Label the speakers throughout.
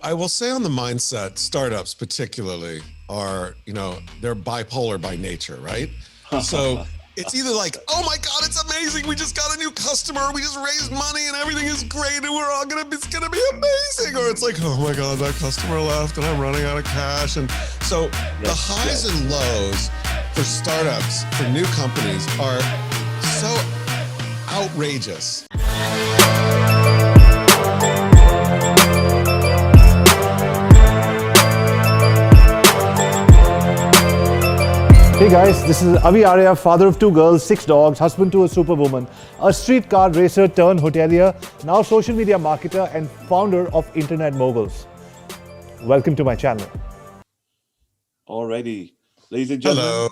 Speaker 1: I will say on the mindset, startups particularly are, they're bipolar by nature, right? So it's either like, oh my God, it's amazing. We just got a new customer. We just raised money and everything is great. And it's going to be amazing. Or it's like, oh my God, that customer left and I'm running out of cash. And so the highs and lows for startups, for new companies are so outrageous.
Speaker 2: Hey guys, this is AviArya, father of 2 girls, 6 dogs, husband to a superwoman, a street car racer turned hotelier, now social media marketer and founder of Internet Moguls. Welcome to my channel.
Speaker 3: Alrighty, ladies and gentlemen,
Speaker 1: Hello.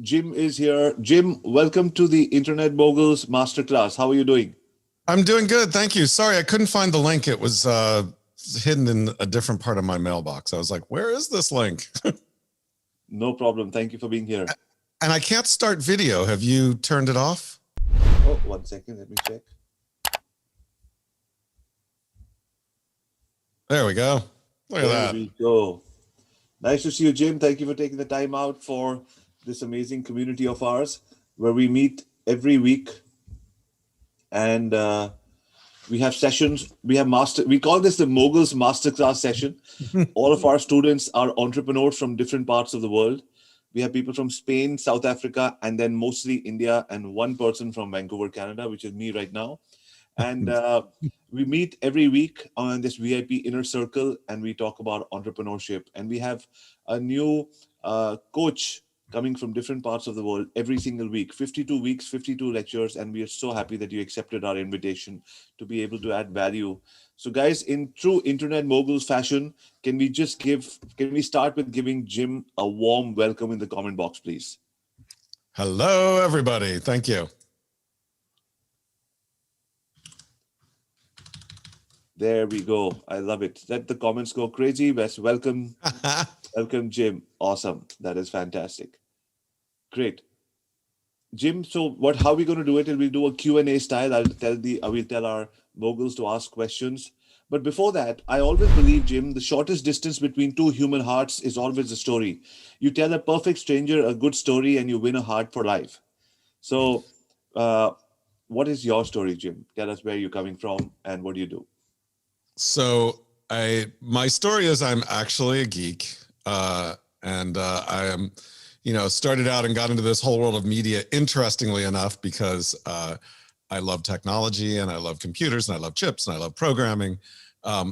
Speaker 3: Jim is here. Jim, welcome to the Internet Moguls Masterclass. How are you doing?
Speaker 1: I'm doing good, thank you. Sorry, I couldn't find the link. It was hidden in a different part of my mailbox. I was like, where is this link?
Speaker 3: No problem. Thank you for being here.
Speaker 1: And I can't start video. Have you turned it off?
Speaker 3: Oh, 1 second. Let me check.
Speaker 1: There we go. Look at that.
Speaker 3: There we go. Nice to see you, Jim. Thank you for taking the time out for this amazing community of ours where we meet every week. And we have sessions. We call this the Moguls Masterclass session. All of our students are entrepreneurs from different parts of the world. We have people from Spain, South Africa, and then mostly India, and one person from Vancouver, Canada, which is me right now. And we meet every week on this VIP inner circle, and we talk about entrepreneurship. And we have a new coach coming from different parts of the world every single week, 52 weeks, 52 lectures. And we are so happy that you accepted our invitation to be able to add value. So guys, in true Internet Moguls fashion, can we start with giving Jim a warm welcome in the comment box, please?
Speaker 1: Hello, everybody. Thank you.
Speaker 3: There we go. I love it. Let the comments go crazy. Best welcome. Welcome, Jim. Awesome. That is fantastic. Great. Jim, so how are we going to do it? We'll do a Q&A style. We'll tell our moguls to ask questions. But before that, I always believe, Jim, the shortest distance between two human hearts is always a story. You tell a perfect stranger a good story and you win a heart for life. So what is your story, Jim? Tell us where you're coming from and what do you do?
Speaker 1: So my story is I'm actually a geek, and I am, started out and got into this whole world of media, interestingly enough, because I love technology and I love computers and I love chips and I love programming,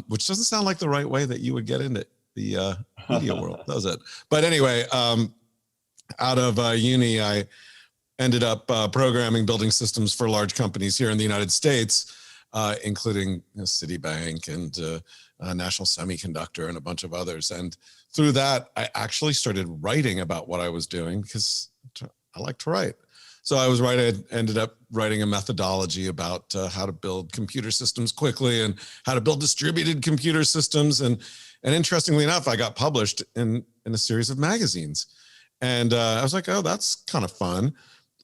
Speaker 1: which doesn't sound like the right way that you would get into the media world, does it? But anyway, out of uni, I ended up programming, building systems for large companies here in the United States, including Citibank and National Semiconductor and a bunch of others. And through that, I actually started writing about what I was doing because I like to write. So I ended up writing a methodology about how to build computer systems quickly and how to build distributed computer systems. And interestingly enough, I got published in a series of magazines. And I was like, oh, that's kind of fun.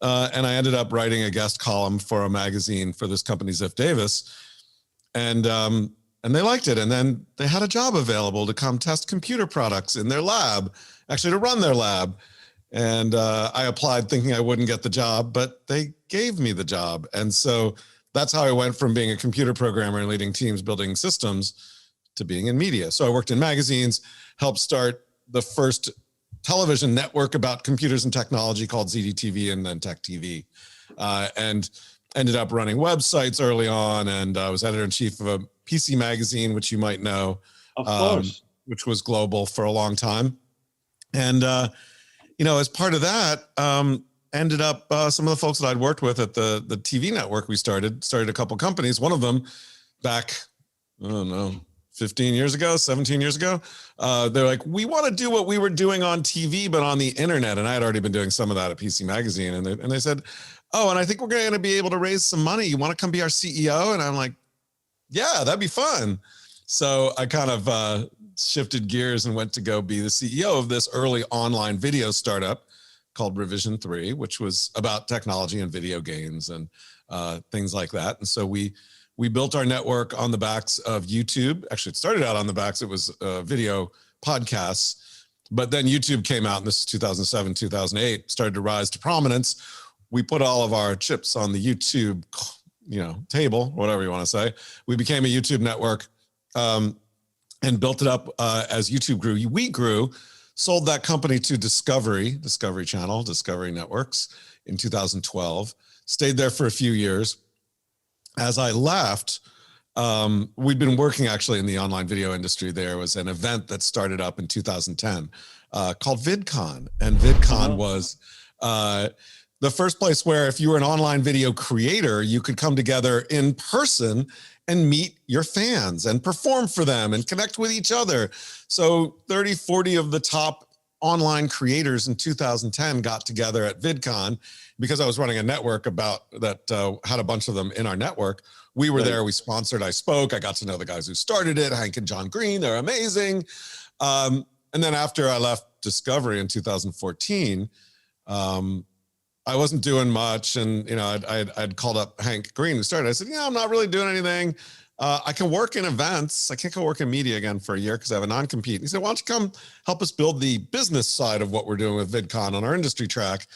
Speaker 1: And I ended up writing a guest column for a magazine for this company, Ziff Davis. And they liked it. And then they had a job available to come test computer products in their lab, actually to run their lab. And I applied thinking I wouldn't get the job, but they gave me the job. And so that's how I went from being a computer programmer and leading teams building systems to being in media. So I worked in magazines, helped start the first television network about computers and technology called ZDTV and then Tech TV, and ended up running websites early on. And I was editor-in-chief of a PC magazine, which you might know,
Speaker 3: of course,
Speaker 1: which was global for a long time. And, as part of that, ended up some of the folks that I'd worked with at the TV network, we started a couple companies. One of them back, I don't know, 15 years ago, 17 years ago, they're like, we want to do what we were doing on TV, but on the internet. And I had already been doing some of that at PC Magazine. And they said, oh, and I think we're going to be able to raise some money. You want to come be our CEO? And I'm like, yeah, that'd be fun. So I kind of shifted gears and went to go be the CEO of this early online video startup called Revision 3, which was about technology and video games and things like that. And so we We built our network on the backs of YouTube. Actually, it started out on the backs. It was video podcasts, but then YouTube came out, and this is 2007, 2008, started to rise to prominence. We put all of our chips on the YouTube, table, whatever you want to say. We became a YouTube network and built it up as YouTube grew. We grew, sold that company to Discovery Channel, Discovery Networks in 2012, stayed there for a few years. As I left, we'd been working actually in the online video industry. There was an event that started up in 2010 called Vidcon. And Vidcon was the first place where if you were an online video creator, you could come together in person and meet your fans and perform for them and connect with each other. So 30, 40 of the top online creators in 2010 got together at Vidcon. Because I was running a network that had a bunch of them in our network. We were there, we sponsored, I spoke, I got to know the guys who started it, Hank and John Green, they're amazing. And then after I left Discovery in 2014, I wasn't doing much. And, I'd called up Hank Green who started. I said, I'm not really doing anything. I can work in events. I can't go work in media again for a year because I have a non-compete. He said, why don't you come help us build the business side of what we're doing with Vidcon on our industry track?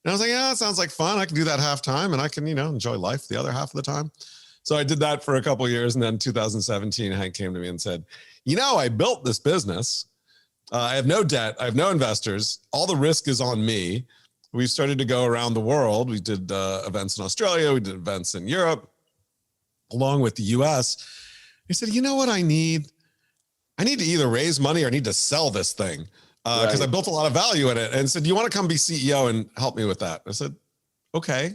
Speaker 1: And I was like, yeah, it sounds like fun. I can do that half time and I can, enjoy life the other half of the time. So I did that for a couple of years. And then 2017, Hank came to me and said, I built this business. I have no debt. I have no investors. All the risk is on me. We started to go around the world. We did events in Australia. We did events in Europe, along with the US. He said, you know what I need? I need to either raise money or I need to sell this thing. Because I built a lot of value in it, and said, do you want to come be CEO and help me with that? I said, okay,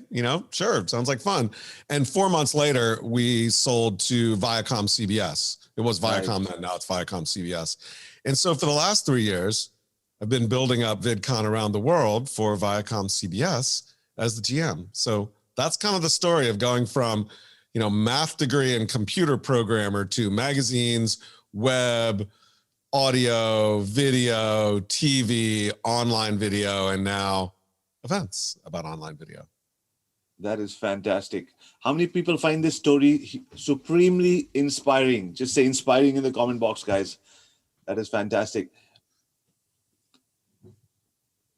Speaker 1: sure, sounds like fun. And 4 months later, we sold to Viacom CBS. It was Viacom then, now it's Viacom CBS. And so for the last 3 years, I've been building up VidCon around the world for Viacom CBS as the GM. So that's kind of the story of going from, math degree and computer programmer to magazines, web, audio, video, TV, online video, and now events about online video.
Speaker 3: That is fantastic. How many people find this story supremely inspiring? Just say inspiring in the comment box, guys. That is fantastic.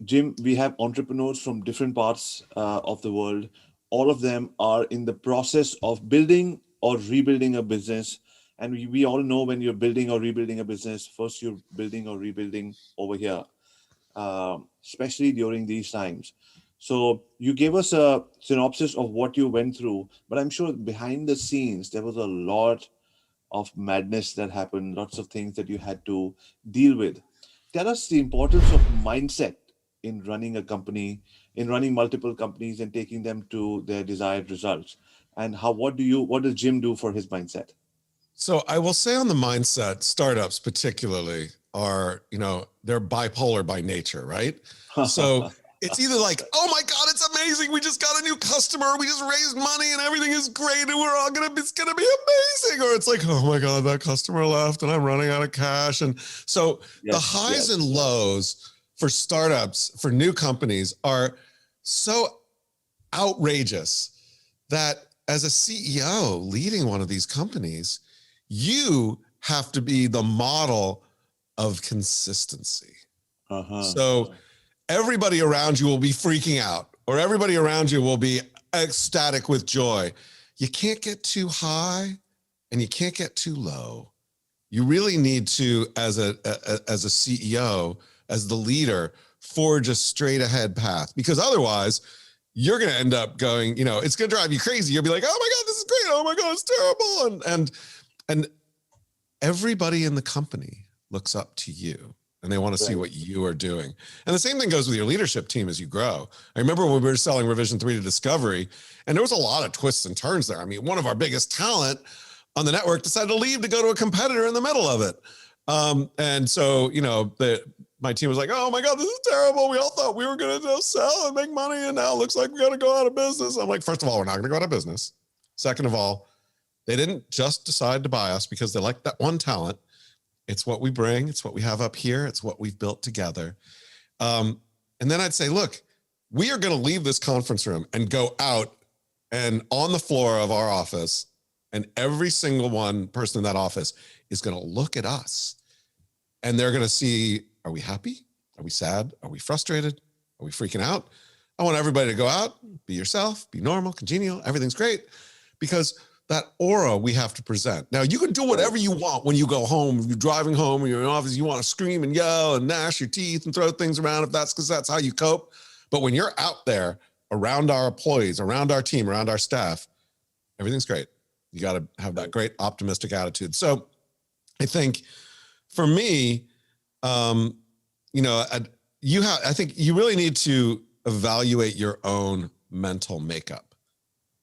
Speaker 3: Jim, we have entrepreneurs from different parts of the world. All of them are in the process of building or rebuilding a business. And we all know when you're building or rebuilding a business, first you're building or rebuilding over here, especially during these times. So you gave us a synopsis of what you went through, but I'm sure behind the scenes, there was a lot of madness that happened, lots of things that you had to deal with. Tell us the importance of mindset in running a company, in running multiple companies and taking them to their desired results. And what does Jim do for his mindset?
Speaker 1: So I will say on the mindset, startups particularly are, they're bipolar by nature, right? So it's either like, oh my God, it's amazing. We just got a new customer. We just raised money and everything is great. And it's going to be amazing. Or it's like, oh my God, that customer left and I'm running out of cash. And so the highs and lows for startups, for new companies are so outrageous that as a CEO leading one of these companies, you have to be the model of consistency. So everybody around you will be freaking out, or everybody around you will be ecstatic with joy. You can't get too high and you can't get too low. You really need to, as a CEO, as the leader, forge a straight ahead path, because otherwise you're going to end up going, it's going to drive you crazy. You'll be like, oh my God, this is great. Oh my God, it's terrible. And everybody in the company looks up to you and they want to see what you are doing. And the same thing goes with your leadership team as you grow. I remember when we were selling Revision 3 to Discovery, and there was a lot of twists and turns there. I mean, one of our biggest talent on the network decided to leave to go to a competitor in the middle of it. And so, my team was like, oh my God, this is terrible. We all thought we were going to sell and make money, and now it looks like we got to go out of business. I'm like, first of all, we're not going to go out of business. Second of all, they didn't just decide to buy us because they liked that one talent. It's what we bring. It's what we have up here. It's what we've built together. And then I'd say, look, we are going to leave this conference room and go out and on the floor of our office And every single one person in that office is going to look at us and they're going to see, are we happy? Are we sad? Are we frustrated? Are we freaking out? I want everybody to go out, be yourself, be normal, congenial, everything's great, because that aura we have to present. Now, you can do whatever you want when you go home. If you're driving home or you're in office, you want to scream and yell and gnash your teeth and throw things around if that's because that's how you cope. But when you're out there around our employees, around our team, around our staff, everything's great. You got to have that great optimistic attitude. So I think for me, you know, I think you really need to evaluate your own mental makeup.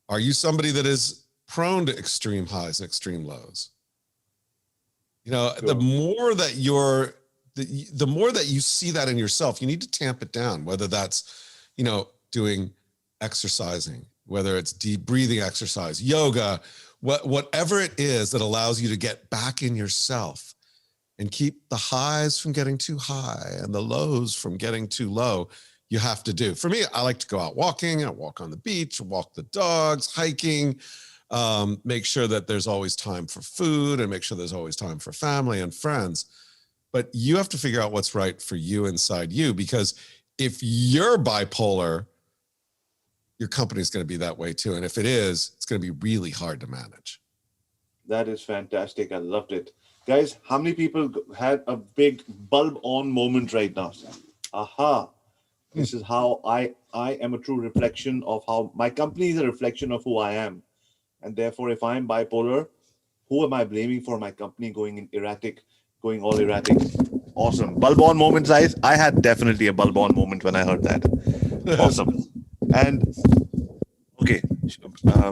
Speaker 1: Are you somebody that is prone to extreme highs and extreme lows? You know,
Speaker 3: Sure.
Speaker 1: the more that the more that you see that in yourself, you need to tamp it down, whether that's, you know, doing exercising, whether it's deep breathing exercise, yoga, whatever it is that allows you to get back in yourself and keep the highs from getting too high and the lows from getting too low, you have to do. For me, I like to go out walking. I walk on the beach, walk the dogs, hiking, make sure that there's always time for food and make sure there's always time for family and friends. But you have to figure out what's right for you inside you, because if you're bipolar, your company's going to be that way too. And if it is, it's going to be really hard to manage.
Speaker 3: That is fantastic. I loved it. Guys, how many people had a big bulb on moment right now? Aha. This is how I am a true reflection of how my company is a reflection of who I am. And therefore, if I'm bipolar, who am I blaming for my company going all erratic? Awesome. Bulb on moments, guys. I had definitely a bulb on moment when I heard that. Awesome. And okay,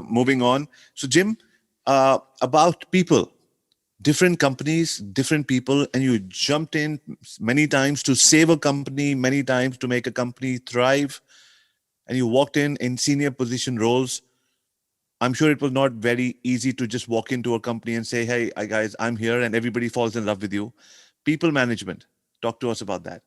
Speaker 3: moving on. So Jim, about people, different companies, different people, and you jumped in many times to save a company, many times to make a company thrive, and you walked in senior position roles. I'm sure it was not very easy to just walk into a company and say, hey, guys, I'm here, and everybody falls in love with you. People management. Talk to us about that.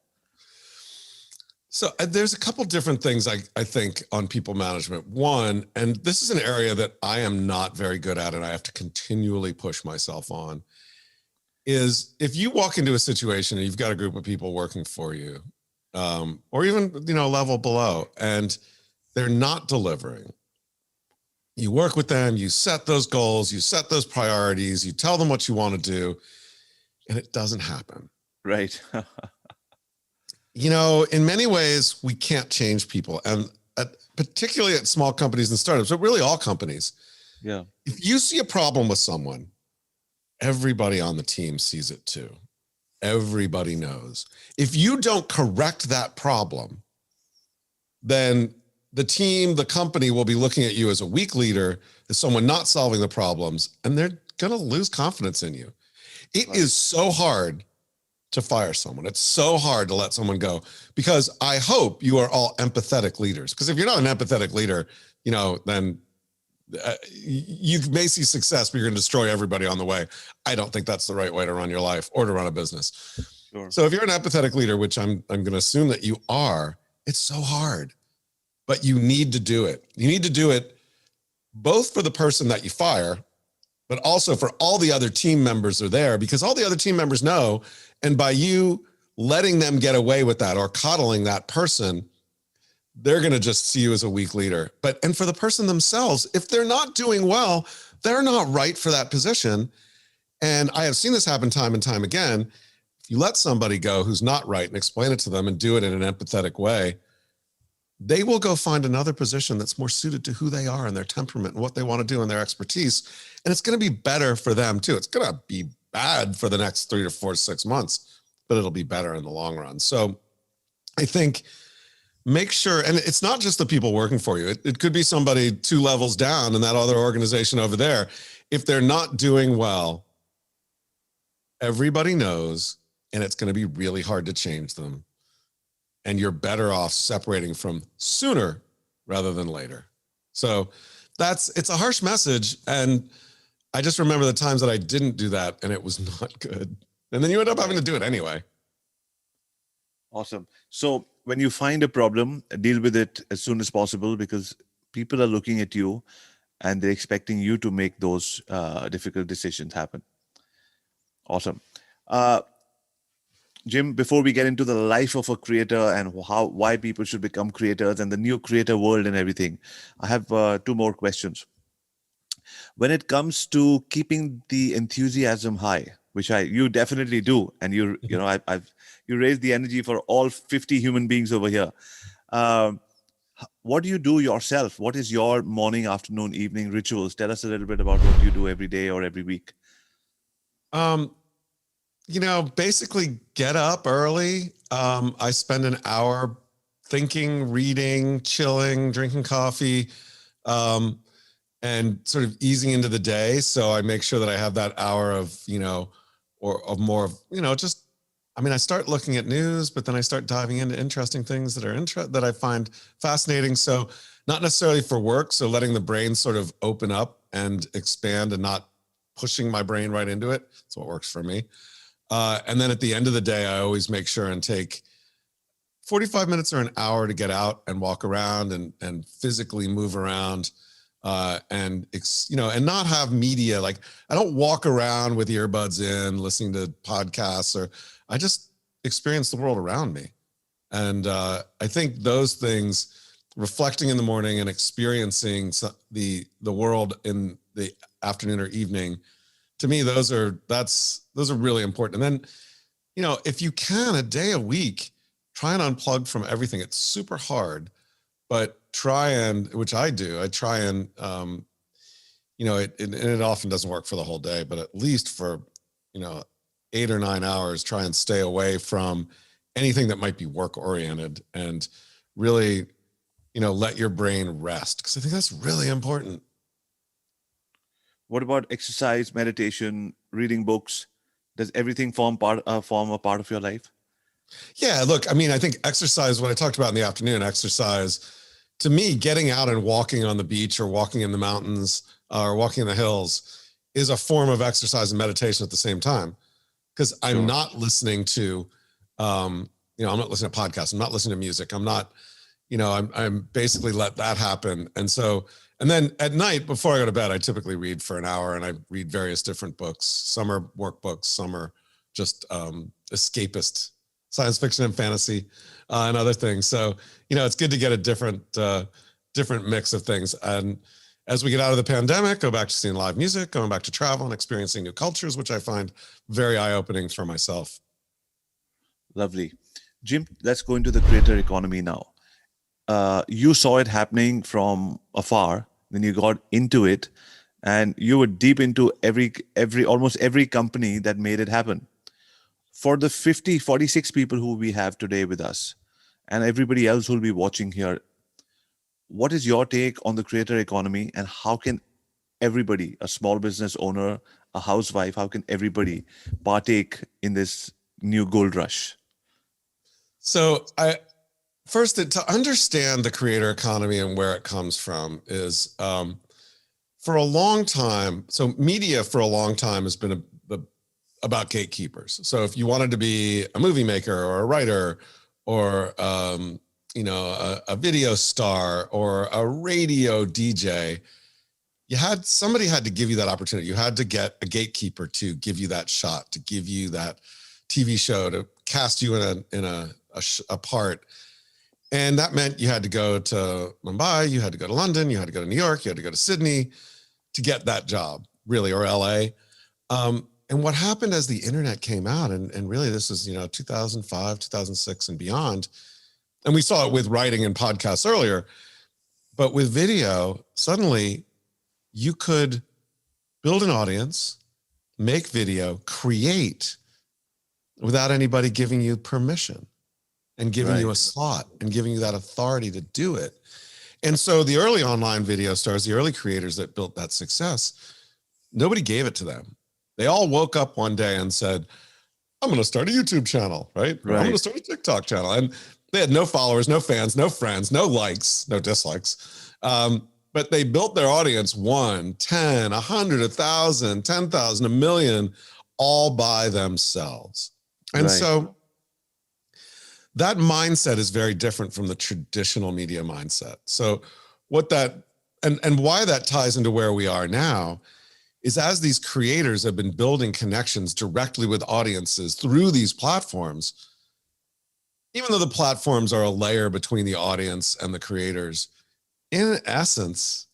Speaker 1: So there's a couple different things I think on people management. One, and this is an area that I am not very good at and I have to continually push myself on, is if you walk into a situation and you've got a group of people working for you, or even, you know, a level below, and they're not delivering. You work with them, you set those goals, you set those priorities, you tell them what you want to do, and it doesn't happen.
Speaker 3: Right.
Speaker 1: You know, in many ways, we can't change people, and particularly at small companies and startups, but really all companies.
Speaker 3: Yeah.
Speaker 1: If you see a problem with someone, everybody on the team sees it too. Everybody knows. If you don't correct that problem, then the team, the company will be looking at you as a weak leader, as someone not solving the problems, and they're going to lose confidence in you. It is so hard to fire someone. It's so hard to let someone go, because I hope you are all empathetic leaders. Because if you're not an empathetic leader, you know, then you may see success, but you're going to destroy everybody on the way. I don't think that's the right way to run your life or to run a business.
Speaker 3: Sure.
Speaker 1: So if you're an empathetic leader, which I'm going to assume that you are, it's so hard, but you need to do it. You need to do it both for the person that you fire, but also for all the other team members are there, because all the other team members know, and by you letting them get away with that or coddling that person, they're going to just see you as a weak leader. And for the person themselves, if they're not doing well, they're not right for that position. And I have seen this happen time and time again. If you let somebody go who's not right and explain it to them and do it in an empathetic way, they will go find another position that's more suited to who they are and their temperament and what they want to do and their expertise. And it's going to be better for them too. It's going to be bad for the next 3 to 4 to 6 months, but it'll be better in the long run. So I think make sure, and it's not just the people working for you. It could be somebody 2 levels down in that other organization over there. If they're not doing well, everybody knows, and it's going to be really hard to change them. And you're better off separating from sooner rather than later. So it's a harsh message. And I just remember the times that I didn't do that and it was not good. And then you end up having to do it anyway.
Speaker 3: Awesome. So when you find a problem, deal with it as soon as possible, because people are looking at you and they're expecting you to make those difficult decisions happen. Awesome. Jim, before we get into the life of a creator and why people should become creators and the new creator world and everything, I have two more questions. When it comes to keeping the enthusiasm high, which you definitely do, and you raise the energy for all 50 human beings over here. What do you do yourself? What is your morning, afternoon, evening rituals? Tell us a little bit about what you do every day or every week.
Speaker 1: Basically get up early. I spend an hour thinking, reading, chilling, drinking coffee, and sort of easing into the day. So I make sure that I have that hour of, I start looking at news, but then I start diving into interesting things that I find fascinating. So not necessarily for work. So letting the brain sort of open up and expand and not pushing my brain right into it. That's what works for me. And then at the end of the day, I always make sure and take 45 minutes or an hour to get out and walk around and physically move around, and not have media. Like, I don't walk around with earbuds in, listening to podcasts, or I just experience the world around me. And I think those things, reflecting in the morning and experiencing the world in the afternoon or evening, to me, those are really important. And then, if you can, a day a week, try and unplug from everything. It's super hard, but which I do, I try and, it often doesn't work for the whole day, but at least for, 8 or 9 hours, try and stay away from anything that might be work oriented, and really, let your brain rest. Because I think that's really important.
Speaker 3: What about exercise, meditation, reading books? Does everything form a part of your life?
Speaker 1: Yeah, look, I think exercise, what I talked about in the afternoon, exercise, to me, getting out and walking on the beach or walking in the mountains or walking in the hills is a form of exercise and meditation at the same time. Because I'm not listening to, I'm not listening to podcasts. I'm not listening to music. I'm not, I'm basically let that happen. And then at night, before I go to bed, I typically read for an hour, and I read various different books. Some are workbooks, some are just escapist science fiction and fantasy, and other things. So, it's good to get a different mix of things. And as we get out of the pandemic, go back to seeing live music, going back to travel and experiencing new cultures, which I find very eye-opening for myself.
Speaker 3: Lovely. Jim, let's go into the creator economy now. You saw it happening from afar, then you got into it, and you were deep into almost every company that made it happen. For the 46 people who we have today with us, and everybody else who will be watching here, what is your take on the creator economy, and how can everybody, a small business owner, a housewife, how can everybody partake in this new gold rush?
Speaker 1: So First, to understand the creator economy and where it comes from is, for a long time, so media for a long time has been about gatekeepers. So if you wanted to be a movie maker or a writer or, a video star or a radio DJ, somebody had to give you that opportunity. You had to get a gatekeeper to give you that shot, to give you that TV show, to cast you in a part. And that meant you had to go to Mumbai, you had to go to London, you had to go to New York, you had to go to Sydney to get that job, really, or LA. And what happened as the internet came out, and really this is, 2005, 2006 and beyond, and we saw it with writing and podcasts earlier, but with video, suddenly you could build an audience, make video, create without anybody giving you permission and giving you a slot and giving you that authority to do it. And so the early online video stars, the early creators that built that success, nobody gave it to them. They all woke up one day and said, I'm going to start a YouTube channel, right? I'm going to start a TikTok channel. And they had no followers, no fans, no friends, no likes, no dislikes. But they built their audience 1, 10, 100, 1,000, 10,000, 1 million, all by themselves. And so that mindset is very different from the traditional media mindset. So what that and why that ties into where we are now is as these creators have been building connections directly with audiences through these platforms, even though the platforms are a layer between the audience and the creators, in essence,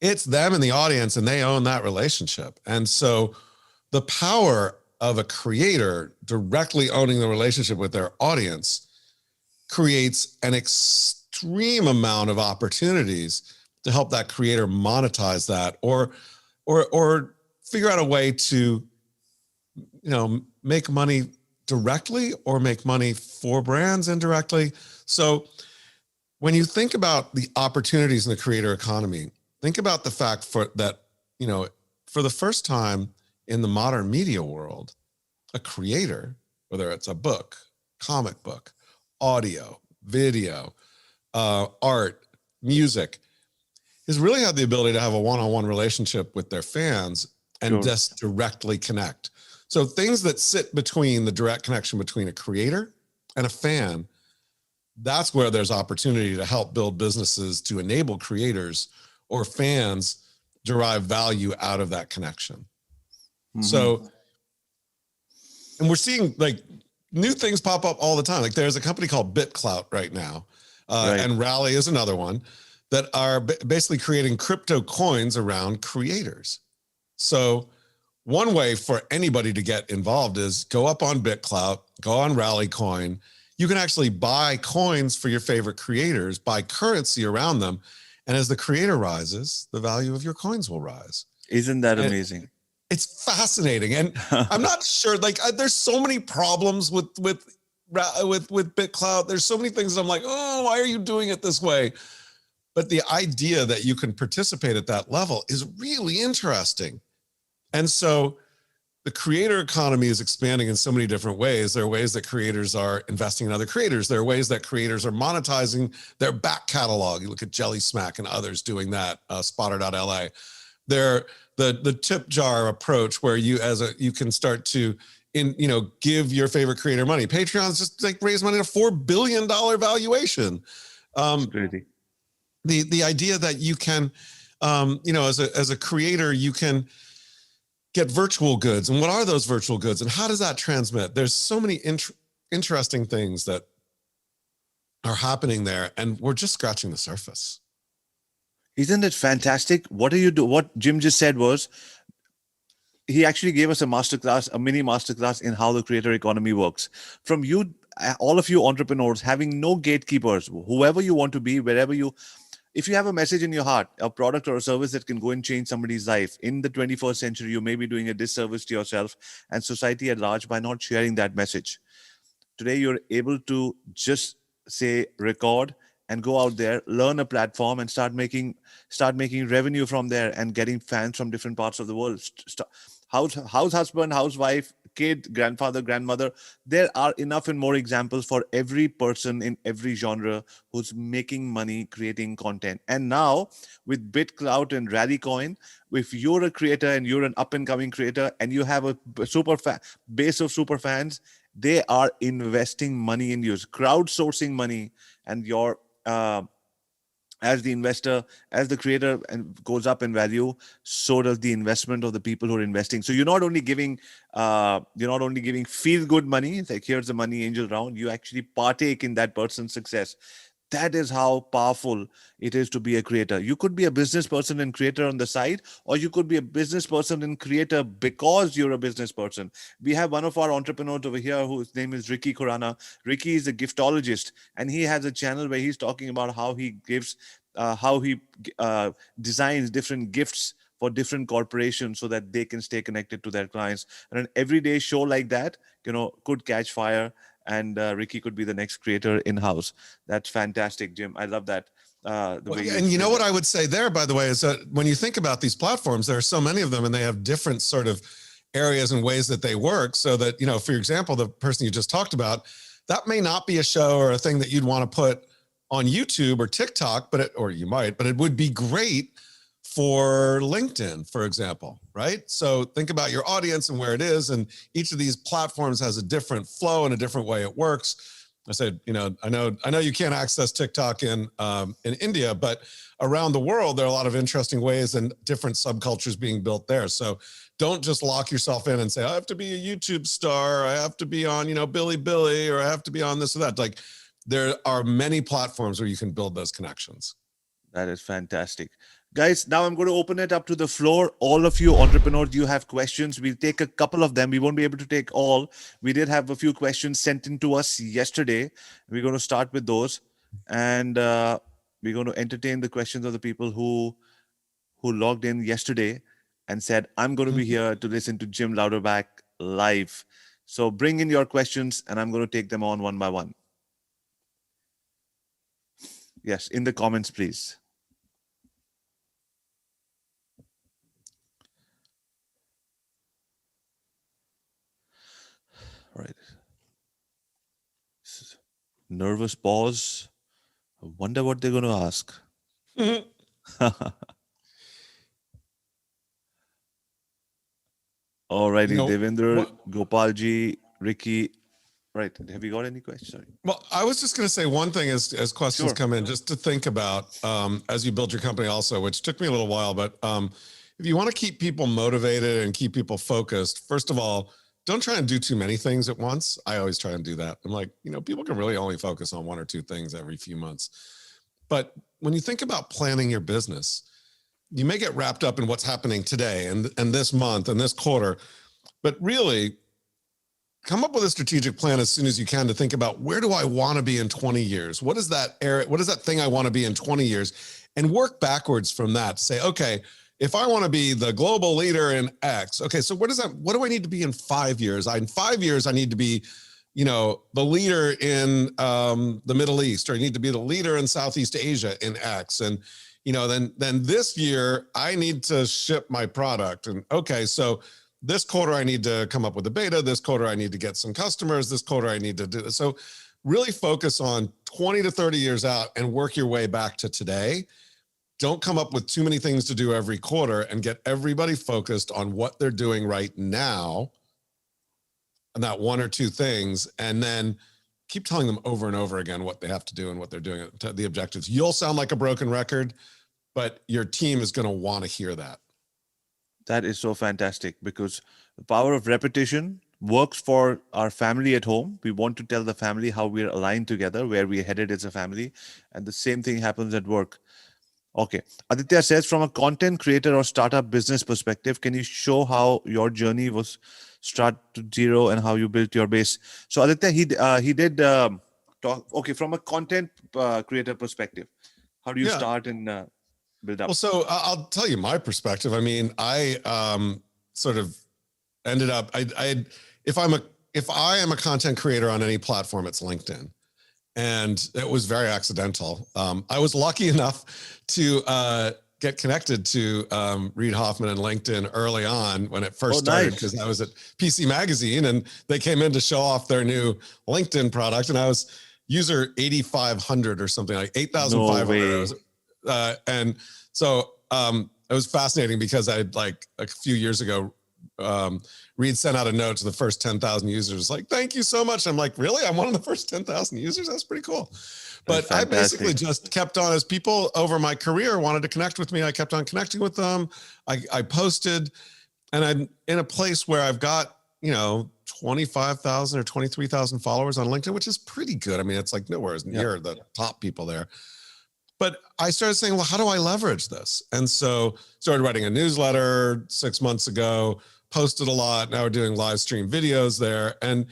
Speaker 1: it's them and the audience, and they own that relationship. And so the power of a creator directly owning the relationship with their audience creates an extreme amount of opportunities to help that creator monetize that, or figure out a way to, make money directly or make money for brands indirectly. So when you think about the opportunities in the creator economy, think about the fact that, for the first time in the modern media world, a creator, whether it's a book, comic book, audio, video, art, music, has really had the ability to have a one-on-one relationship with their fans and
Speaker 3: Sure.
Speaker 1: just directly connect. So things that sit between the direct connection between a creator and a fan, that's where there's opportunity to help build businesses to enable creators or fans derive value out of that connection. So, and we're seeing like new things pop up all the time. Like there's a company called BitClout right now,
Speaker 3: Right.
Speaker 1: and Rally is another one, that are basically creating crypto coins around creators. So one way for anybody to get involved is go up on BitClout, go on Rally Coin. You can actually buy coins for your favorite creators, buy currency around them. And as the creator rises, the value of your coins will rise.
Speaker 3: Isn't that
Speaker 1: And
Speaker 3: amazing?
Speaker 1: it's fascinating. And I'm not sure, like there's so many problems with BitClout. There's so many things that I'm like, oh, why are you doing it this way? But the idea that you can participate at that level is really interesting. And so the creator economy is expanding in so many different ways. There are ways that creators are investing in other creators. There are ways that creators are monetizing their back catalog. You look at Jelly Smack and others doing that, Spotter.la. They're the tip jar approach where you can start to give your favorite creator money. Patreon's just like raised money at a $4 billion valuation.
Speaker 3: Crazy.
Speaker 1: The idea that you can, as a creator, you can get virtual goods. And what are those virtual goods? And how does that transmit? There's so many interesting things that are happening there. And we're just scratching the surface.
Speaker 3: Isn't it fantastic? What Jim just said was, he actually gave us a mini masterclass in how the creator economy works. From you, all of you entrepreneurs, having no gatekeepers, whoever you want to be, if you have a message in your heart, a product or a service that can go and change somebody's life in the 21st century, you may be doing a disservice to yourself and society at large by not sharing that message. Today, you're able to just say, record and go out there, learn a platform and start making revenue from there and getting fans from different parts of the world. House husband, housewife, kid, grandfather, grandmother. There are enough and more examples for every person in every genre who's making money creating content. And now with BitClout and Rallycoin, if you're a creator and you're an up and coming creator and you have a base of super fans, they are investing money in you, crowdsourcing money, and your as the investor, as the creator and goes up in value, so does the investment of the people who are investing. So you're not only giving feel good money, like here's the money angel round, you actually partake in that person's success. That is how powerful it is to be a creator. You could be a business person and creator on the side, or you could be a business person and creator because you're a business person. We have one of our entrepreneurs over here whose name is Ricky Khurana. Ricky is a giftologist, and he has a channel where he's talking about how he designs different gifts for different corporations so that they can stay connected to their clients. And an everyday show like that, could catch fire. And Ricky could be the next creator in-house. That's fantastic, Jim. I love that.
Speaker 1: And you know what I would say there, by the way, is that when you think about these platforms, there are so many of them and they have different sort of areas and ways that they work. So that, for example, the person you just talked about, that may not be a show or a thing that you'd want to put on YouTube or TikTok, or you might, but it would be great for LinkedIn, for example, right? So think about your audience and where it is. And each of these platforms has a different flow and a different way it works. I said, I know you can't access TikTok in India, but around the world, there are a lot of interesting ways and different subcultures being built there. So don't just lock yourself in and say, I have to be a YouTube star. I have to be on, Billy, or I have to be on this or that. Like, there are many platforms where you can build those connections.
Speaker 3: That is fantastic. Guys, now I'm going to open it up to the floor. All of you entrepreneurs, you have questions. We'll take a couple of them. We won't be able to take all. We did have a few questions sent in to us yesterday. We're going to start with those. And we're going to entertain the questions of the people who logged in yesterday and said, I'm going to be here to listen to Jim Louderback live. So bring in your questions and I'm going to take them on one by one. Yes, in the comments, please. All right. Nervous pause. I wonder what they're going to ask. All righty, Devendra, Gopalji, Ricky. Right. Have you got any questions? Sorry.
Speaker 1: Well, I was just going to say one thing as questions come in, just to think about as you build your company also, which took me a little while, but if you want to keep people motivated and keep people focused, first of all, don't try and do too many things at once. I always try and do that. I'm like, people can really only focus on one or two things every few months. But when you think about planning your business, you may get wrapped up in what's happening today and this month and this quarter, but really come up with a strategic plan as soon as you can to think about, where do I want to be in 20 years? What is that area? What is that thing I want to be in 20 years? And work backwards from that. Say, okay, if I want to be the global leader in X, okay, so what do I need to be in 5 years? In 5 years, I need to be, the leader in the Middle East, or I need to be the leader in Southeast Asia in X. And, then this year I need to ship my product. And okay, so this quarter I need to come up with a beta. This quarter I need to get some customers. This quarter I need to do this. So really focus on 20 to 30 years out and work your way back to today. Don't come up with too many things to do every quarter, and get everybody focused on what they're doing right now and that one or two things. And then keep telling them over and over again what they have to do and what they're doing, the objectives. You'll sound like a broken record, but your team is going to want to hear that.
Speaker 3: That is so fantastic, because the power of repetition works for our family at home. We want to tell the family how we're aligned together, where we're headed as a family. And the same thing happens at work. Okay. Aditya says, from a content creator or startup business perspective, can you show how your journey was start to zero and how you built your base? So Aditya, he did talk. Okay. From a content creator perspective, how do you start and build up?
Speaker 1: Well, so I'll tell you my perspective. I mean, I sort of ended up, if I am a content creator on any platform, it's LinkedIn. And it was very accidental. I was lucky enough to get connected to Reid Hoffman and LinkedIn early on when it first started, because I was at PC Magazine and they came in to show off their new LinkedIn product, and I was user 8,500 or something, like 8,500. And so it was fascinating, because I like a few years ago, Reid sent out a note to the first 10,000 users, like, thank you so much. I'm like, really? I'm one of the first 10,000 users? That's pretty cool. But I basically just kept on, as people over my career wanted to connect with me, I kept on connecting with them. I posted, and I'm in a place where I've got, 25,000 or 23,000 followers on LinkedIn, which is pretty good. I mean, it's like nowhere near the top people there. But I started saying, well, how do I leverage this? And so started writing a newsletter 6 months ago, posted a lot. Now we're doing live stream videos there. And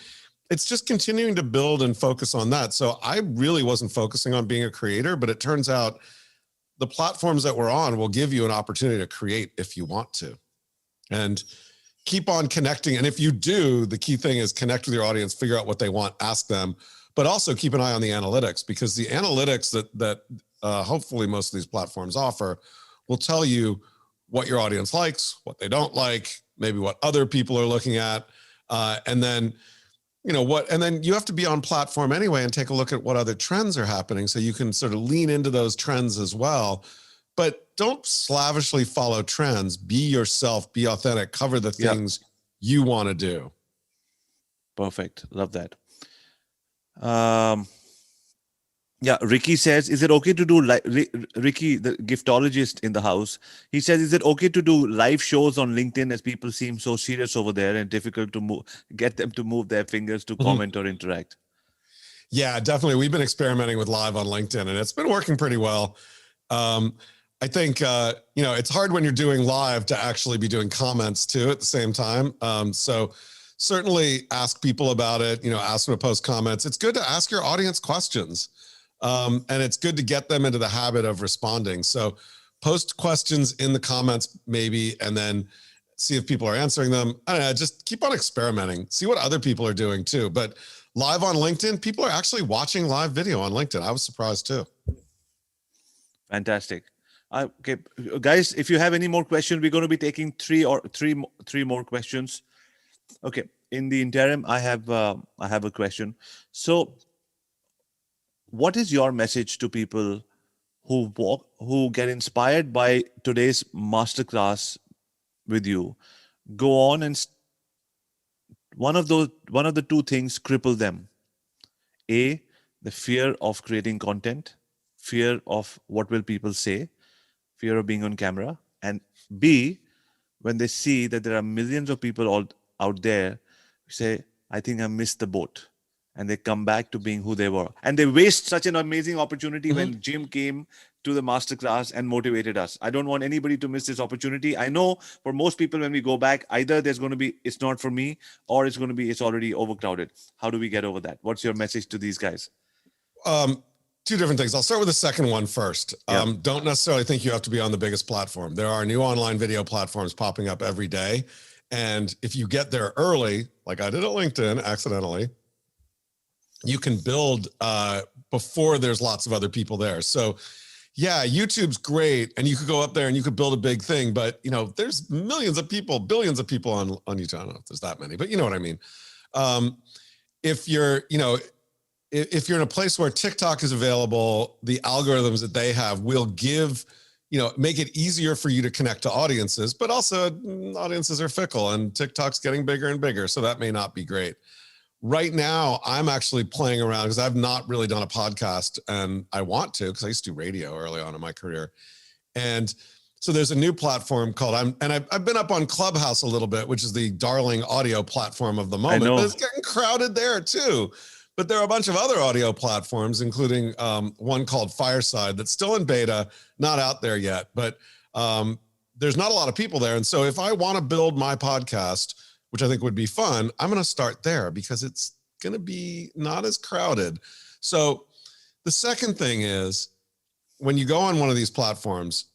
Speaker 1: it's just continuing to build and focus on that. So I really wasn't focusing on being a creator, but it turns out the platforms that we're on will give you an opportunity to create if you want to. And keep on connecting. And if you do, the key thing is connect with your audience, figure out what they want, ask them, but also keep an eye on the analytics, because the analytics that hopefully most of these platforms offer will tell you what your audience likes, what they don't like, maybe what other people are looking at. And then, and then you have to be on platform anyway and take a look at what other trends are happening, so you can sort of lean into those trends as well. But don't slavishly follow trends. Be yourself, be authentic, cover the things you want to do.
Speaker 3: Perfect. Love that. Yeah, Ricky says, is it okay to do Ricky, the giftologist in the house? He says, is it okay to do live shows on LinkedIn as people seem so serious over there and difficult to get them to move their fingers to comment or interact?
Speaker 1: Yeah, definitely. We've been experimenting with live on LinkedIn, and it's been working pretty well. I think it's hard when you're doing live to actually be doing comments too at the same time. So certainly ask people about it. Ask them to post comments. It's good to ask your audience questions. And it's good to get them into the habit of responding. So post questions in the comments maybe, and then see if people are answering them. I don't know, just keep on experimenting, see what other people are doing too. But live on LinkedIn, people are actually watching live video on LinkedIn. I was surprised too.
Speaker 3: Fantastic. Okay, guys, if you have any more questions, we're going to be taking three more questions. Okay. In the interim, I have a question. So, what is your message to people who get inspired by today's masterclass with you? Go on and one of the two things cripple them. A, the fear of creating content, fear of what will people say, fear of being on camera, and B, when they see that there are millions of people all out there who say, I think I missed the boat, and they come back to being who they were. And they waste such an amazing opportunity when Jim came to the masterclass and motivated us. I don't want anybody to miss this opportunity. I know for most people, when we go back, either there's going to be, it's not for me, or it's going to be, it's already overcrowded. How do we get over that? What's your message to these guys?
Speaker 1: Two different things. I'll start with the second one first. Yeah. Don't necessarily think you have to be on the biggest platform. There are new online video platforms popping up every day. And if you get there early, like I did at LinkedIn accidentally, you can build before there's lots of other people there. So yeah, YouTube's great. And you could go up there and you could build a big thing, but there's millions of people, billions of people on YouTube. I don't know if there's that many, but you know what I mean? If you're in a place where TikTok is available, the algorithms that they have will make it easier for you to connect to audiences, but also audiences are fickle and TikTok's getting bigger and bigger. So that may not be great. Right now, I'm actually playing around because I've not really done a podcast, and I want to because I used to do radio early on in my career. And so there's a new platform called I've been up on Clubhouse a little bit, which is the darling audio platform of the moment. But it's getting crowded there too. But there are a bunch of other audio platforms, including one called Fireside that's still in beta, not out there yet. But there's not a lot of people there. And so if I want to build my podcast, which I think would be fun, I'm going to start there because it's going to be not as crowded. So the second thing is, when you go on one of these platforms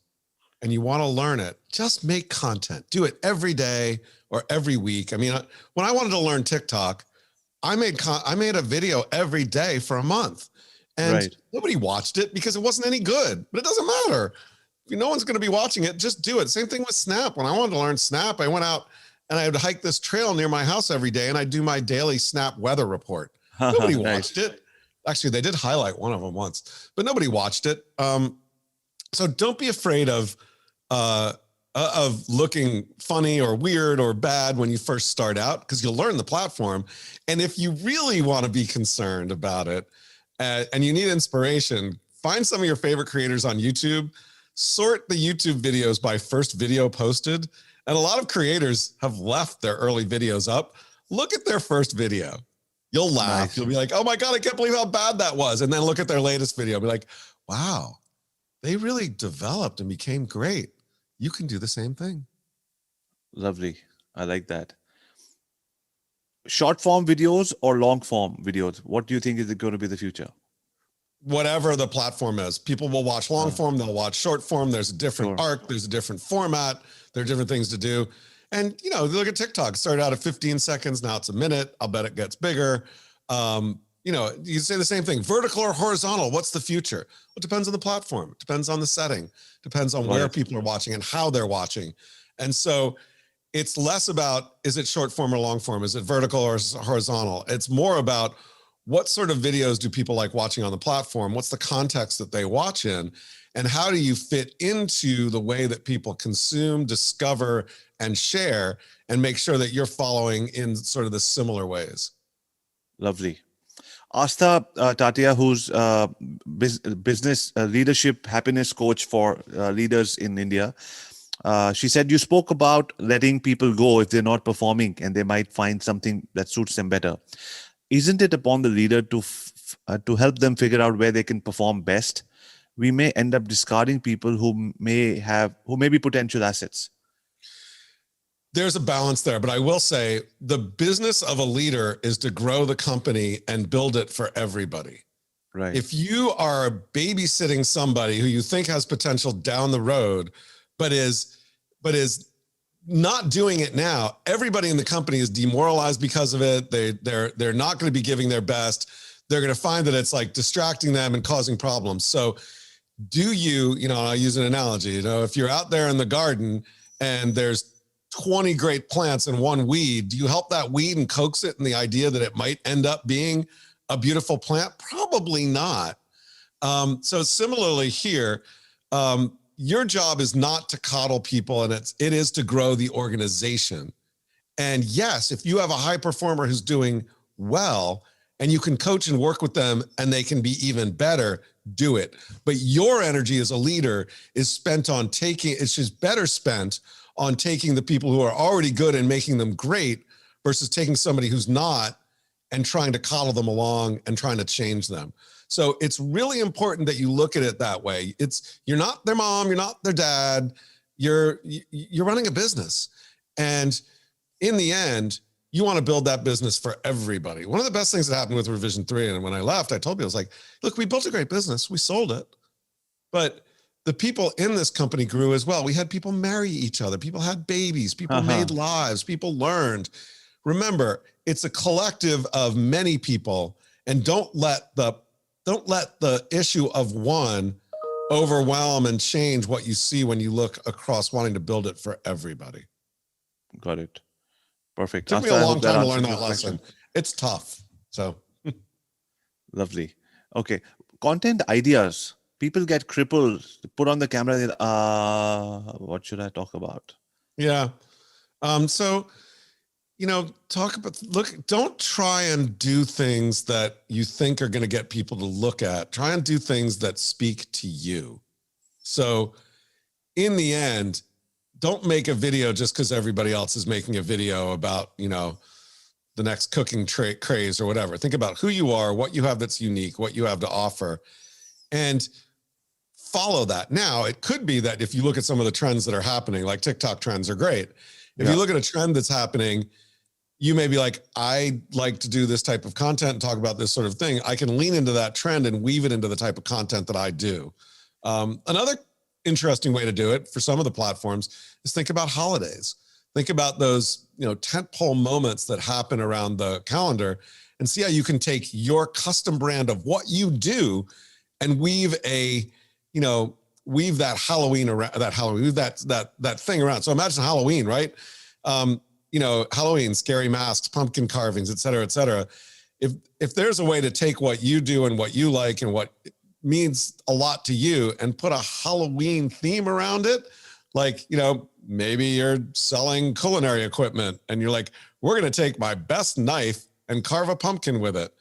Speaker 1: and you want to learn it, just make content. Do it every day or every week. I mean, when I wanted to learn TikTok, I made a video every day for a month, and nobody watched it because it wasn't any good, but it doesn't matter. No one's going to be watching it. Just do it. Same thing with Snap. When I wanted to learn Snap, I went out and I would hike this trail near my house every day, and I'd do my daily Snap weather report. Nobody watched it. Actually, they did highlight one of them once, but nobody watched it. So don't be afraid of looking funny or weird or bad when you first start out, because you'll learn the platform. And if you really want to be concerned about it and you need inspiration, find some of your favorite creators on YouTube, sort the YouTube videos by first video posted. And a lot of creators have left their early videos up. Look at their first video. You'll laugh. Nice. You'll be like, oh my God, I can't believe how bad that was. And then look at their latest video. Be like, wow, they really developed and became great. You can do the same thing.
Speaker 3: Lovely. I like that. Short form videos or long form videos? What do you think is going to be the future?
Speaker 1: Whatever the platform is. People will watch long form, they'll watch short form. There's a different arc, there's a different format, there are different things to do. And look at TikTok. It started out at 15 seconds, now it's a minute. I'll bet it gets bigger. You say the same thing, vertical or horizontal, what's the future? Well, it depends on the platform, it depends on the setting, depends on where people are watching and how they're watching. And so it's less about, is it short form or long form? Is it vertical or horizontal? It's more about, what sort of videos do people like watching on the platform? What's the context that they watch in? And how do you fit into the way that people consume, discover, and share, and make sure that you're following in sort of the similar ways?
Speaker 3: Lovely. Asta Tatia, who's business leadership happiness coach for leaders in India, she said you spoke about letting people go if they're not performing and they might find something that suits them better. Isn't it upon the leader to help them figure out where they can perform best? We may end up discarding people who may be potential assets.
Speaker 1: There's a balance there, but I will say the business of a leader is to grow the company and build it for everybody.
Speaker 3: Right.
Speaker 1: If you are babysitting somebody who you think has potential down the road, but is not doing it now, everybody in the company is demoralized because of it. They're not going to be giving their best. They're going to find that it's like distracting them and causing problems. So I'll use an analogy, if you're out there in the garden and there's 20 great plants and one weed, do you help that weed and coax it in the idea that it might end up being a beautiful plant? Probably not. So similarly here, your job is not to coddle people, and it is to grow the organization. And yes, if you have a high performer who's doing well and you can coach and work with them and they can be even better, do it. But your energy as a leader is better spent on taking the people who are already good and making them great versus taking somebody who's not and trying to coddle them along and trying to change them. So it's really important that you look at it that way. You're not their mom, you're not their dad, you're running a business. And in the end, you want to build that business for everybody. One of the best things that happened with Revision 3, and when I left, I told people, I was like, look, we built a great business, we sold it, but the people in this company grew as well. We had people marry each other. People had babies. People made lives. People learned. Remember, it's a collective of many people, and don't let the issue of one overwhelm and change what you see when you look across wanting to build it for everybody.
Speaker 3: Got it. Perfect.
Speaker 1: Took me a long time to learn that lesson. It's tough. So
Speaker 3: lovely. Okay. Content ideas. People get crippled, put on the camera, what should I talk about?
Speaker 1: Yeah. Don't try and do things that you think are going to get people to look at. Try and do things that speak to you. So in the end, don't make a video just because everybody else is making a video about, the next cooking craze or whatever. Think about who you are, what you have that's unique, what you have to offer, and follow that. Now, it could be that if you look at some of the trends that are happening, like TikTok trends are great. If you look at a trend that's happening, you may be like, I like to do this type of content and talk about this sort of thing. I can lean into that trend and weave it into the type of content that I do. Another interesting way to do it for some of the platforms is think about holidays. Think about those, tentpole moments that happen around the calendar and see how you can take your custom brand of what you do and weave that Halloween around that thing around. So imagine Halloween, right? Halloween, scary masks, pumpkin carvings, et cetera, et cetera. If there's a way to take what you do and what you like and what means a lot to you and put a Halloween theme around it, like, maybe you're selling culinary equipment and you're like, we're going to take my best knife and carve a pumpkin with it.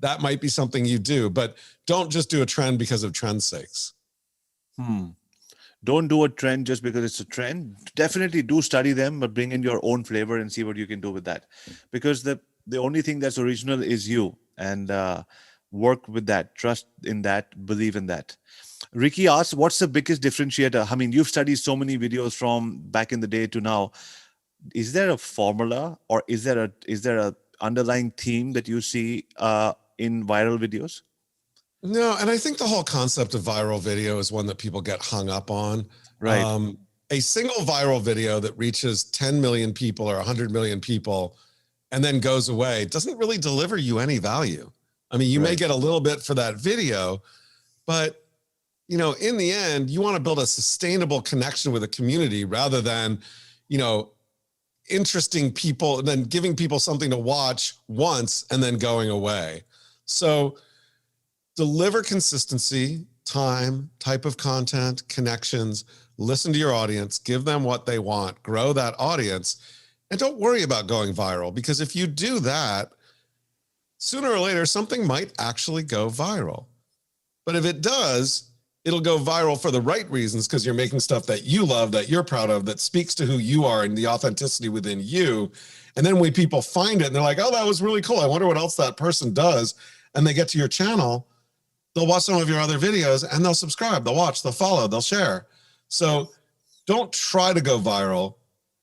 Speaker 1: That might be something you do, but don't just do a trend because of trend's sakes.
Speaker 3: Don't do a trend just because it's a trend. Definitely do study them, but bring in your own flavor and see what you can do with that. Because the only thing that's original is you, and work with that, trust in that, believe in that. Ricky asks, what's the biggest differentiator? I mean, you've studied so many videos from back in the day to now. Is there a formula, or is there a underlying theme that you see in viral videos?
Speaker 1: No, and I think the whole concept of viral video is one that people get hung up on.
Speaker 3: Right.
Speaker 1: A single viral video that reaches 10 million people or 100 million people and then goes away doesn't really deliver you any value. I mean, you may get a little bit for that video, but in the end, you want to build a sustainable connection with a community rather than, interesting people and then giving people something to watch once and then going away. So deliver consistency, time, type of content, connections, listen to your audience, give them what they want, grow that audience, and don't worry about going viral, because if you do that, sooner or later, something might actually go viral. But if it does, it'll go viral for the right reasons because you're making stuff that you love, that you're proud of, that speaks to who you are and the authenticity within you. And then when people find it and they're like, oh, that was really cool. I wonder what else that person does. And they get to your channel, they'll watch some of your other videos and they'll subscribe, they'll watch, they'll follow, they'll share. So don't try to go viral.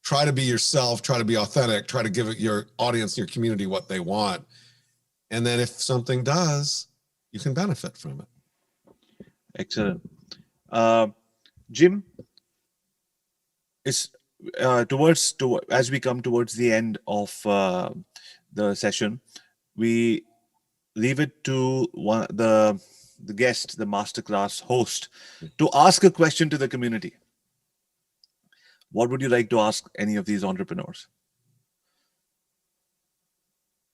Speaker 1: Try to be yourself, try to be authentic, try to give your audience, your community what they want. And then if something does, you can benefit from it.
Speaker 3: Excellent. Jim, is as we come towards the end of the session, we leave it to the guest, the masterclass host, to ask a question to the community. What would you like to ask any of these entrepreneurs?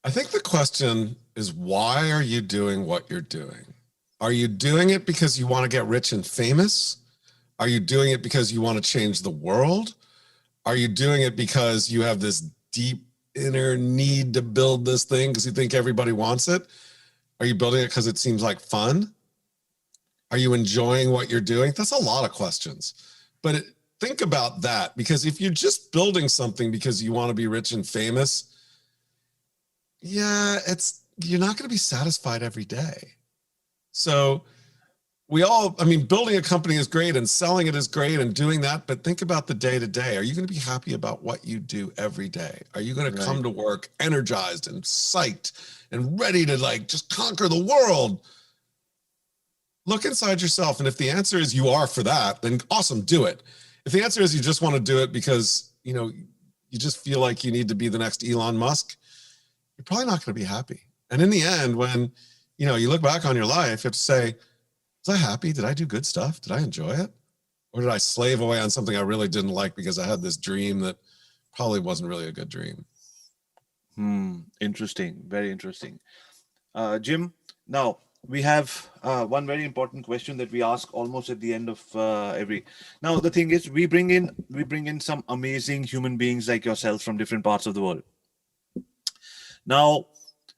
Speaker 1: I think the question is, why are you doing what you're doing? Are you doing it because you want to get rich and famous? Are you doing it because you want to change the world? Are you doing it because you have this deep inner need to build this thing because you think everybody wants it? Are you building it because it seems like fun? Are you enjoying what you're doing? That's a lot of questions. But think about that, because if you're just building something because you want to be rich and famous, yeah, you're not going to be satisfied every day. So building a company is great and selling it is great and doing that, but think about the day to day. Are you going to be happy about what you do every day? Are you going to come to work energized and psyched and ready to just conquer the world? Look inside yourself. And if the answer is you are for that, then awesome, do it. If the answer is you just want to do it because, you just feel like you need to be the next Elon Musk, you're probably not going to be happy. And in the end, when, you look back on your life, you have to say, was I happy? Did I do good stuff? Did I enjoy it? Or did I slave away on something I really didn't like because I had this dream that probably wasn't really a good dream?
Speaker 3: Interesting. Very interesting. Jim, now we have one very important question that we ask almost at the end of every. Now, the thing is, we bring in some amazing human beings like yourself from different parts of the world. Now,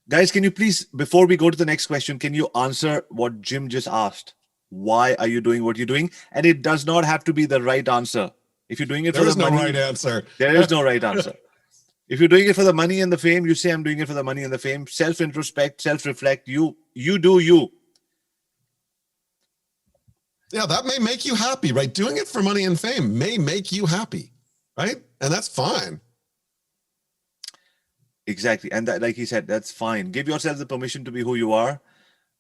Speaker 3: guys, can you please, before we go to the next question, can you answer what Jim just asked? Why are you doing what you're doing? And it does not have to be the right answer. If you're doing it for the money,
Speaker 1: there is no right answer.
Speaker 3: There is no right answer. If you're doing it for the money and the fame, you say, I'm doing it for the money and the fame. Self-introspect, self-reflect. You do you.
Speaker 1: Yeah, that may make you happy, right? Doing it for money and fame may make you happy, right? And that's fine.
Speaker 3: Exactly. And that, like he said, that's fine. Give yourself the permission to be who you are.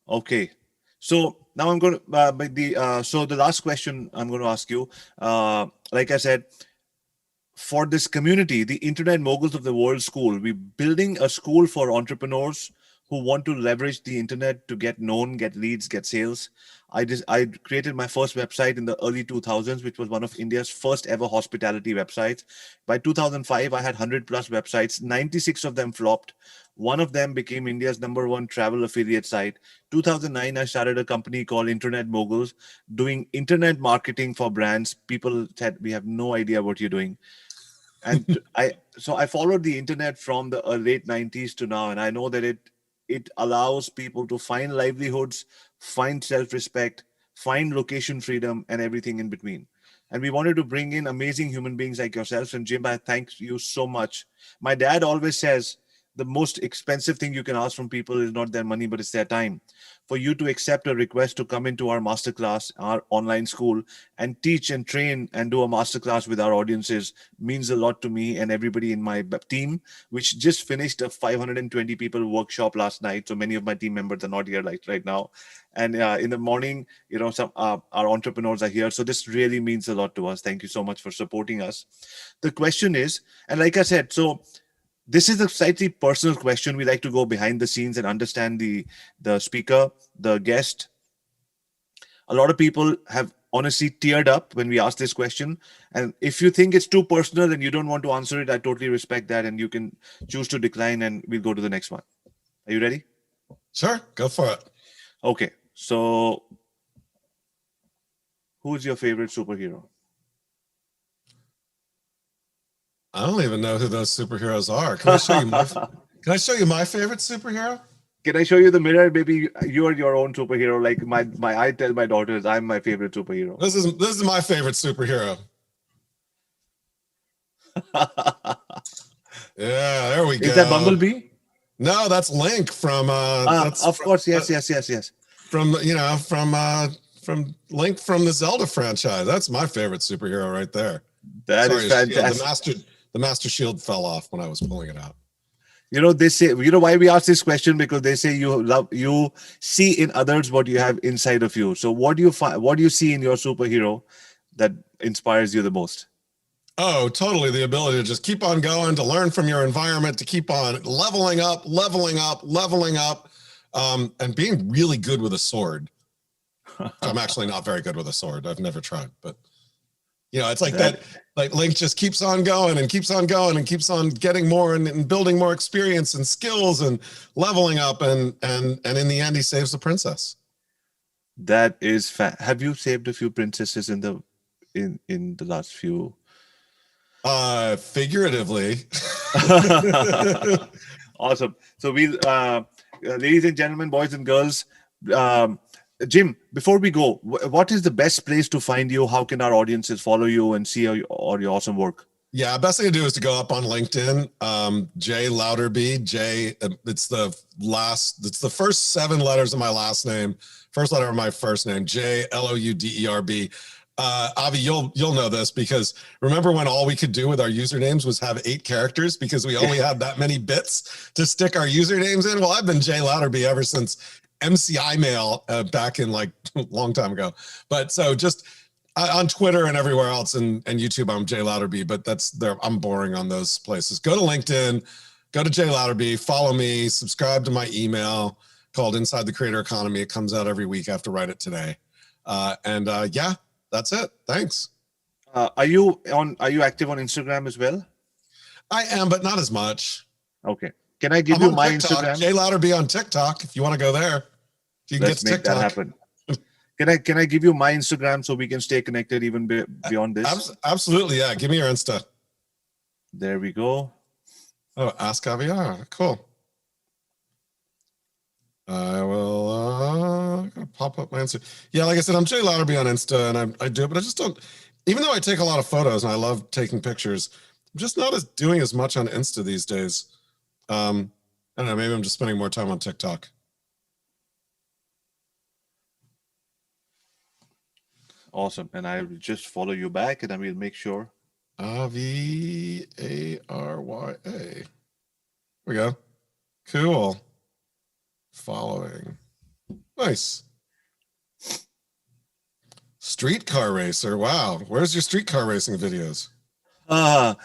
Speaker 3: Okay. So now I'm going to, so the last question I'm going to ask you, like I said, for this community, the Internet Moguls of the World School, we're building a school for entrepreneurs who want to leverage the internet to get known, get leads, get sales. I created my first website in the early 2000s, which was one of India's first ever hospitality websites. By 2005, I had 100 plus websites. 96 of them flopped. One of them became India's #1 travel affiliate site. 2009, I started a company called Internet Moguls, doing internet marketing for brands. People said, we have no idea what you're doing. And I followed the internet from the late 90s to now, and I know that it allows people to find livelihoods, find self-respect, find location freedom, and everything in between. And we wanted to bring in amazing human beings like yourselves. And Jim, I thank you so much. My dad always says the most expensive thing you can ask from people is not their money, but it's their time. For you to accept a request to come into our masterclass, our online school, and teach and train and do a masterclass with our audiences means a lot to me and everybody in my team, which just finished a 520 people workshop last night. So many of my team members are not here right now. And in the morning, some our entrepreneurs are here. So this really means a lot to us. Thank you so much for supporting us. The question is, and like I said, so this is a slightly personal question. We like to go behind the scenes and understand the speaker, the guest. A lot of people have honestly teared up when we ask this question. And if you think it's too personal and you don't want to answer it, I totally respect that. And you can choose to decline and we'll go to the next one. Are you ready?
Speaker 1: Sure, go for it.
Speaker 3: Okay. So who's your favorite superhero?
Speaker 1: I don't even know who those superheroes are. Can I show you my favorite superhero?
Speaker 2: Can I show you the mirror? Maybe you're your own superhero. Like I tell my daughters, I'm my favorite superhero.
Speaker 1: This is my favorite superhero. Yeah, there we go.
Speaker 2: Is that Bumblebee?
Speaker 1: No, that's Link from.
Speaker 2: Of course, yes.
Speaker 1: From from Link from the Zelda franchise. That's my favorite superhero right there.
Speaker 2: That is fantastic.
Speaker 1: The Master Shield fell off when I was pulling it out.
Speaker 2: You know, they say, you know why we ask this question? Because they say you see in others what you have inside of you. So what do you see in your superhero that inspires you the most?
Speaker 1: Oh, totally. The ability to just keep on going, to learn from your environment, to keep on leveling up, and being really good with a sword. I'm actually not very good with a sword. I've never tried, but you know, it's like that. Like Link just keeps on going and keeps on going and keeps on getting more and building more experience and skills and leveling up, and in the end, he saves the princess.
Speaker 2: That is have you saved a few princesses in the last few?
Speaker 1: Figuratively.
Speaker 2: Awesome. So ladies and gentlemen, boys and girls, Jim, before we go, what is the best place to find you? How can our audiences follow you and see all your awesome work?
Speaker 1: Yeah, best thing to do is to go up on LinkedIn. J Louderback. It's the first 7 letters of my last name, first letter of my first name, J Louderb. Avi, you'll know this, because remember when all we could do with our usernames was have 8 characters because we only had that many bits to stick our usernames in? Well, I've been J Louderback ever since MCI Mail back in like a long time ago. But so just on Twitter and everywhere else and YouTube, I'm J Louderback, but I'm boring on those places. Go to LinkedIn, go to J Louderback, follow me, subscribe to my email called Inside the Creator Economy. It comes out every week. I have to write it today. Yeah, that's it. Thanks.
Speaker 2: Are you active on Instagram as well?
Speaker 1: I am, but not as much.
Speaker 2: Okay. Can I give you my
Speaker 1: TikTok,
Speaker 2: Instagram?
Speaker 1: J Louderback on TikTok if you want to go there. If you can
Speaker 2: Let's
Speaker 1: get to
Speaker 2: make that happen. Can I give you my Instagram so we can stay connected even beyond this?
Speaker 1: Absolutely, yeah. Give me your Insta.
Speaker 2: There we go.
Speaker 1: Oh, AskAviArya. Cool. I will pop up my Insta. Yeah, like I said, I'm J Louderback on Insta, and I do it, but I just don't. Even though I take a lot of photos and I love taking pictures, I'm just not doing as much on Insta these days. I don't know. Maybe I'm just spending more time on TikTok.
Speaker 2: Awesome. And I will just follow you back, and I will make sure.
Speaker 1: AviArya. There we go. Cool. Following. Nice. Streetcar racer. Wow. Where's your streetcar racing videos?
Speaker 2: At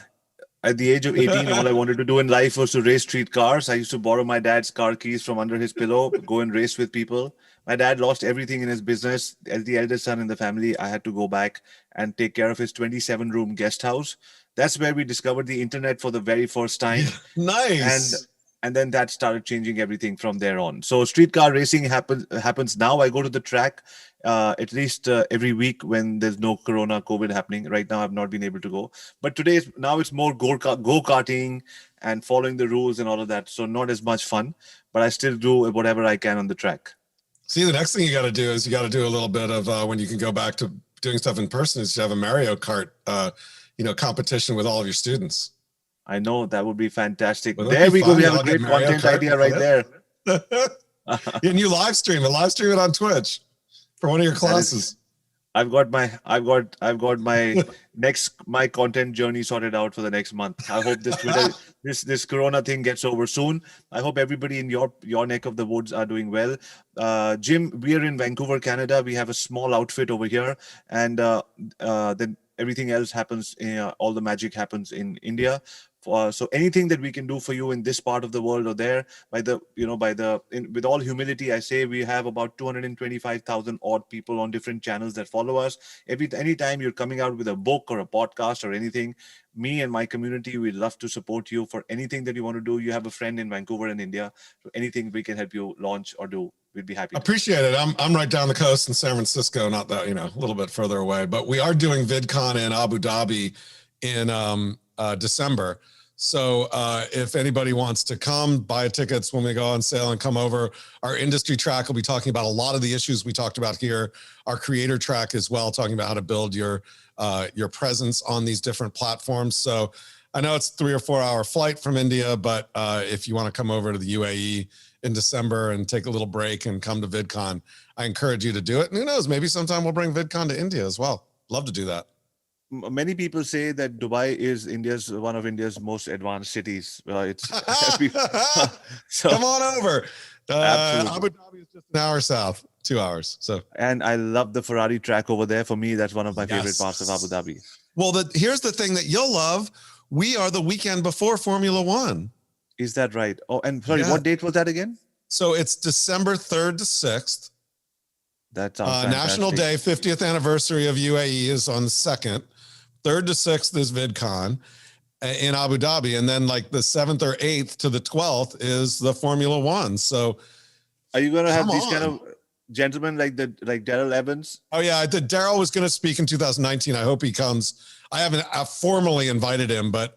Speaker 2: the age of 18, all I wanted to do in life was to race streetcars. I used to borrow my dad's car keys from under his pillow, go and race with people. My dad lost everything in his business. As the eldest son in the family, I had to go back and take care of his 27-room guest house. That's where we discovered the internet for the very first time.
Speaker 1: Nice.
Speaker 2: And then that started changing everything from there on. So streetcar racing happens now. I go to the track at least every week when there's no COVID happening. Right now, I've not been able to go. But now it's more go-karting and following the rules and all of that. So not as much fun, but I still do whatever I can on the track.
Speaker 1: See, the next thing you got to do is you got to do a little bit of when you can go back to doing stuff in person is to have a Mario Kart, competition with all of your students.
Speaker 2: I know, that would be fantastic. There we go. We have a great content idea right there.
Speaker 1: And you live stream it on Twitch for one of your classes.
Speaker 2: I've got my my content journey sorted out for the next month. I hope this Corona thing gets over soon. I hope everybody in your neck of the woods are doing well. Jim, we are in Vancouver, Canada. We have a small outfit over here, and then everything else happens. All the magic happens in India. So anything that we can do for you in this part of the world or there, with all humility, I say we have about 225,000 odd people on different channels that follow us. Anytime you're coming out with a book or a podcast or anything, me and my community, we'd love to support you for anything that you want to do. You have a friend in Vancouver and India, so anything we can help you launch or do, we'd be happy.
Speaker 1: Appreciate it. I'm right down the coast in San Francisco, not that, a little bit further away, but we are doing VidCon in Abu Dhabi in December. So if anybody wants to come, buy tickets when we go on sale and come over. Our industry track will be talking about a lot of the issues we talked about here. Our creator track as well, talking about how to build your presence on these different platforms. So I know it's a 3 or 4 hour flight from India, but if you want to come over to the UAE in December and take a little break and come to VidCon, I encourage you to do it. And who knows, maybe sometime we'll bring VidCon to India as well. Love to do that.
Speaker 3: Many people say that Dubai is one of India's most advanced cities. So,
Speaker 1: come on over.
Speaker 3: Absolutely.
Speaker 1: Abu Dhabi is just an hour south, 2 hours. So,
Speaker 3: and I love the Ferrari track over there. For me, that's one of my favorite parts of Abu Dhabi.
Speaker 1: Well, here's the thing that you'll love. We are the weekend before Formula One.
Speaker 3: Is that right? Oh, and sorry, what date was that again?
Speaker 1: So it's December 3rd to 6th.
Speaker 3: That's
Speaker 1: National Day, 50th anniversary of UAE is on the 2nd. 3rd to 6th is VidCon in Abu Dhabi. And then like the 7th or 8th to the 12th is the Formula One. So
Speaker 3: are you going to have these kind of gentlemen like Daryl Evans?
Speaker 1: Oh yeah. Daryl was going to speak in 2019. I hope he comes. I haven't formally invited him, but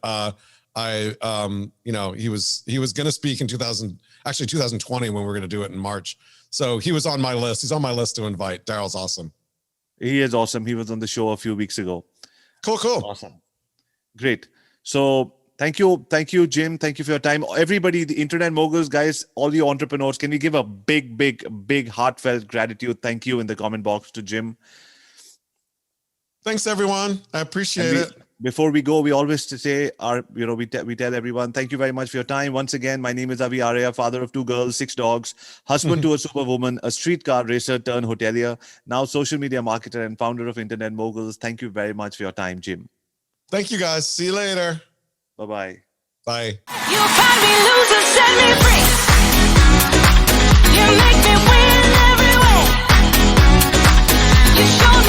Speaker 1: he was going to speak in 2020 when we're going to do it in March. So he was on my list. He's on my list to invite. Daryl's awesome.
Speaker 3: He is awesome. He was on the show a few weeks ago.
Speaker 1: Cool.
Speaker 3: Awesome. Great. So thank you, Jim. Thank you for your time. Everybody, the internet moguls, guys, all you entrepreneurs, can you give a big, heartfelt gratitude? Thank you in the comment box to Jim.
Speaker 1: Thanks, everyone. I appreciate it.
Speaker 3: Before we go, we always say we tell everyone, thank you very much for your time. Once again, my name is AviArya, father of 2 girls, 6 dogs, husband to a superwoman, a streetcar racer turned hotelier, now social media marketer and founder of Internet Moguls. Thank you very much for your time, Jim.
Speaker 1: Thank you, guys. See you later.
Speaker 3: Bye-bye.
Speaker 1: Bye.
Speaker 4: You find me loser, set me free. You make me win every way. You show